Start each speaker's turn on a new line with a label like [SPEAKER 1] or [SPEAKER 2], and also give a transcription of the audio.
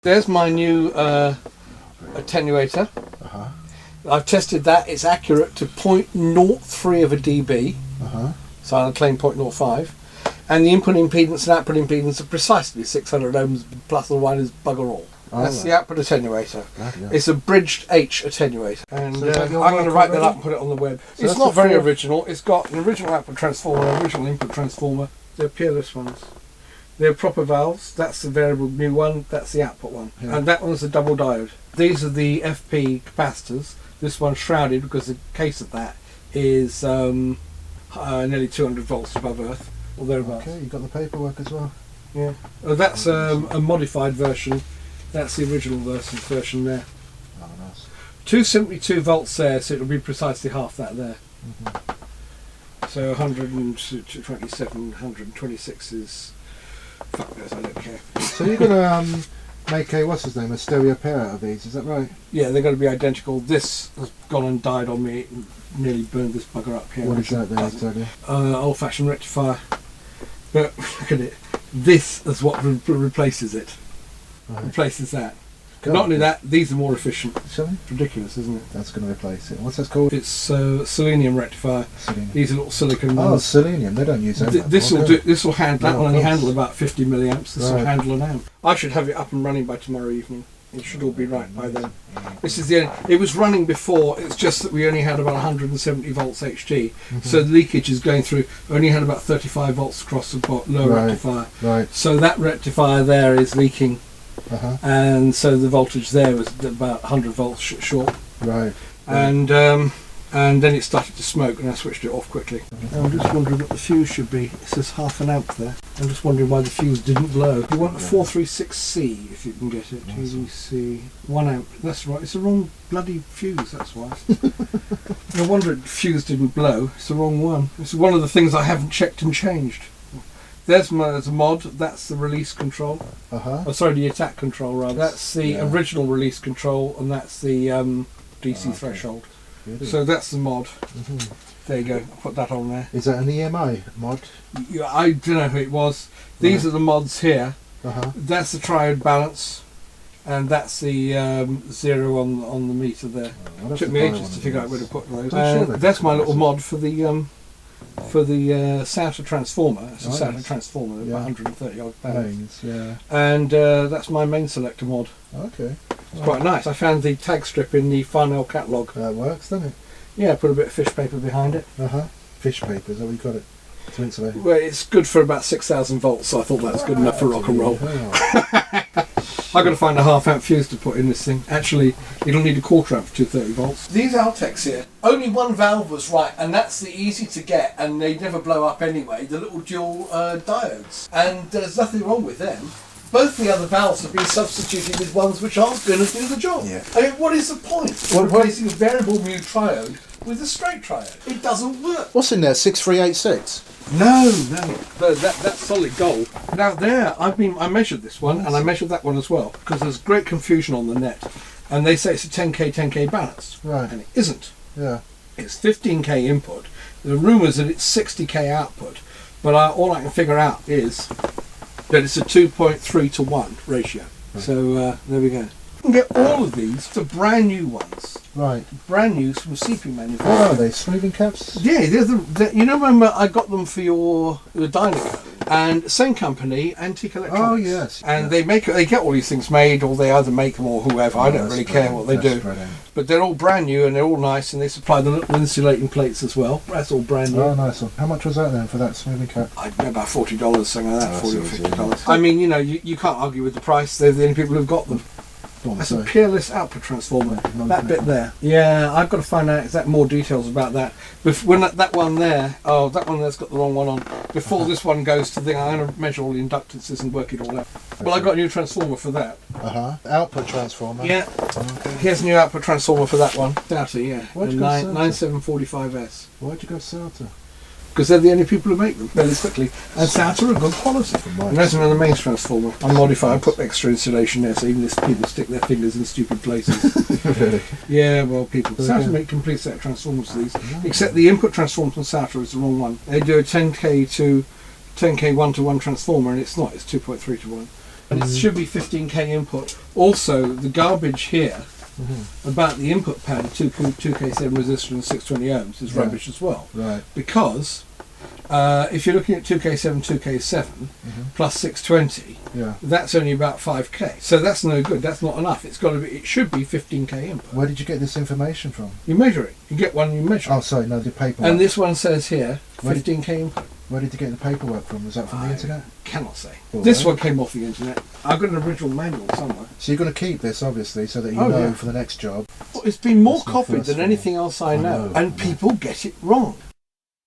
[SPEAKER 1] There's my new attenuator. I've tested that. It's accurate to 0.03 of a dB. So I'll claim 0.05. And the input impedance and output impedance are precisely 600 ohms plus or minus bugger all. That's the output attenuator. It's a bridged H attenuator. And so I'm going to write that up and put it on the web. So it's not very original. It's got an original output transformer, an original input transformer. They're peerless ones. They're proper valves. That's the variable new one. That's the output one. Yeah. And that one's a double diode. These are the FP capacitors. This one's shrouded because the case of that is nearly 200 volts above Earth. Or thereabouts.
[SPEAKER 2] Okay, you've got the paperwork as well.
[SPEAKER 1] Yeah. That's a modified version. That's the original version there.
[SPEAKER 2] Oh, nice.
[SPEAKER 1] 272 volts there, so it'll be precisely half that there. So 127, 126 is... Fuck knows, I don't care.
[SPEAKER 2] So you're going to make a stereo pair out of these, is that right?
[SPEAKER 1] Yeah, they're going to be identical. This has gone and died on me. It nearly burned this bugger up here.
[SPEAKER 2] What is that then exactly?
[SPEAKER 1] Old-fashioned rectifier. But look at it. This is what replaces it. Replaces that. God. Not only that, these are more efficient.
[SPEAKER 2] Sorry?
[SPEAKER 1] Ridiculous, isn't it?
[SPEAKER 2] That's going to replace it. What's that called?
[SPEAKER 1] It's selenium rectifier. Selenium. These are little silicon ones.
[SPEAKER 2] Oh, selenium. They don't use that.
[SPEAKER 1] This will handle. That will only handle about 50 milliamps. This will handle an amp. I should have it up and running by tomorrow evening. It should all be right by then. This is it was running before. It's just that we only had about 170 volts HT, so the leakage is going through. Only had about 35 volts across the low rectifier. Right. So that rectifier there is leaking, and so the voltage there was about 100 volts short.
[SPEAKER 2] Right.
[SPEAKER 1] And then it started to smoke, and I switched it off quickly. I'm just wondering what the fuse should be. It says half an amp there. I'm just wondering why the fuse didn't blow. You want a 436C if you can get it. TVC 1 amp. That's right. It's the wrong bloody fuse. That's why. No wonder the fuse didn't blow. It's the wrong one. It's one of the things I haven't checked and changed. There's a mod. That's the release control. Oh, sorry, the attack control rather. That's the original release control, and that's the DC threshold. So that's the mod. There you go. I'll put that on there.
[SPEAKER 2] Is that an EMI mod?
[SPEAKER 1] Yeah, I don't know who it was. These are the mods here. That's the triode balance, and that's the zero on the meter there. It took me ages to figure out where to put those. That's my little mod for the Sauter transformer. It's a Sauter transformer, about 130 odd pounds. And that's my main selector mod.
[SPEAKER 2] Okay.
[SPEAKER 1] It's quite nice. I found the tag strip in the Farnell catalogue.
[SPEAKER 2] That works, doesn't it?
[SPEAKER 1] Yeah, put a bit of fish paper behind it.
[SPEAKER 2] Fish paper, is that what you got it? To insulate?
[SPEAKER 1] Well, it's good for about 6,000 volts, so I thought that was good enough for rock and roll. I've got to find a half amp fuse to put in this thing. Actually, it'll need a quarter amp for 230 volts. These Altecs here, only one valve was right, and that's the easy to get, and they never blow up anyway, the little dual diodes. And there's nothing wrong with them. Both the other valves have been substituted with ones which aren't going to do the job. I mean, what is the point of replacing a variable mu triode with a straight triode? It doesn't work.
[SPEAKER 2] What's in there? 6386?
[SPEAKER 1] No, that's solid gold. Now there, I measured this one, and I measured that one as well, because there's great confusion on the net, and they say it's a 10k balance, and it isn't. It's 15k input. There are rumours that it's 60k output, but all I can figure out is that it's a 2.3 to 1 ratio. So there we go. You can get all of these. They're brand new ones. Brand new from CP manufacturer.
[SPEAKER 2] What are they? Smoothing caps?
[SPEAKER 1] Yeah, you know, remember I got them for your Dynaco, and same company, Antique Electronics.
[SPEAKER 2] Oh yes.
[SPEAKER 1] And they get all these things made, or they either make them or whoever. I don't really care what they do. But they're all brand new and they're all nice, and they supply the little insulating plates as well. That's all brand new.
[SPEAKER 2] Oh, nice one. How much was that then for that smoothing cap?
[SPEAKER 1] I'd know about $40, something like that, $40 or $50. I mean, you know, you can't argue with the price. They're the only people who've got them. That's a peerless output transformer. That bit there. Yeah, I've got to find out more details about that. When that one there, that one there's got the wrong one on. Before this one goes to the, I'm going to measure all the inductances and work it all out. Well, I got a new transformer for that.
[SPEAKER 2] Output transformer.
[SPEAKER 1] Yeah. Here's a new output transformer for that one. Sauter, yeah.
[SPEAKER 2] Why'd you go Sauter?
[SPEAKER 1] 9745S.
[SPEAKER 2] Why'd you go Sauter?
[SPEAKER 1] Because they're the only people who make them realistically, and Sauter are good quality. And there's another mains transformer. I modify, I put extra insulation there, so even if people stick their fingers in stupid places.
[SPEAKER 2] Really?
[SPEAKER 1] Yeah, well, people. Sauter make complete set of transformers for these, except the input transformer from Sauter is the wrong one. They do a 10k 1 to 1 transformer, and it's not. It's 2.3 to 1. And it should be 15k input. Also, the garbage here about the input pad, 2K7 resistor and 620 ohms is rubbish as well.
[SPEAKER 2] Right.
[SPEAKER 1] Because if you're looking at 2K7, 2K7 plus 620, that's only about 5k. So that's no good. That's not enough. It's got to be. It should be 15k input.
[SPEAKER 2] Where did you get this information from?
[SPEAKER 1] You measure it. You get one. You measure.
[SPEAKER 2] Oh, sorry, no, the paperwork.
[SPEAKER 1] And this one says here 15k input.
[SPEAKER 2] Where did you get the paperwork from? Was that from the internet?
[SPEAKER 1] Cannot say.
[SPEAKER 2] All
[SPEAKER 1] this
[SPEAKER 2] right.
[SPEAKER 1] one came off the internet. I've got an original manual somewhere.
[SPEAKER 2] So you're going to keep this, obviously, so that you know for the next job.
[SPEAKER 1] Well, it's been more
[SPEAKER 2] That's my
[SPEAKER 1] copied
[SPEAKER 2] first
[SPEAKER 1] than
[SPEAKER 2] one.
[SPEAKER 1] anything else I know,
[SPEAKER 2] know,
[SPEAKER 1] and people get it wrong.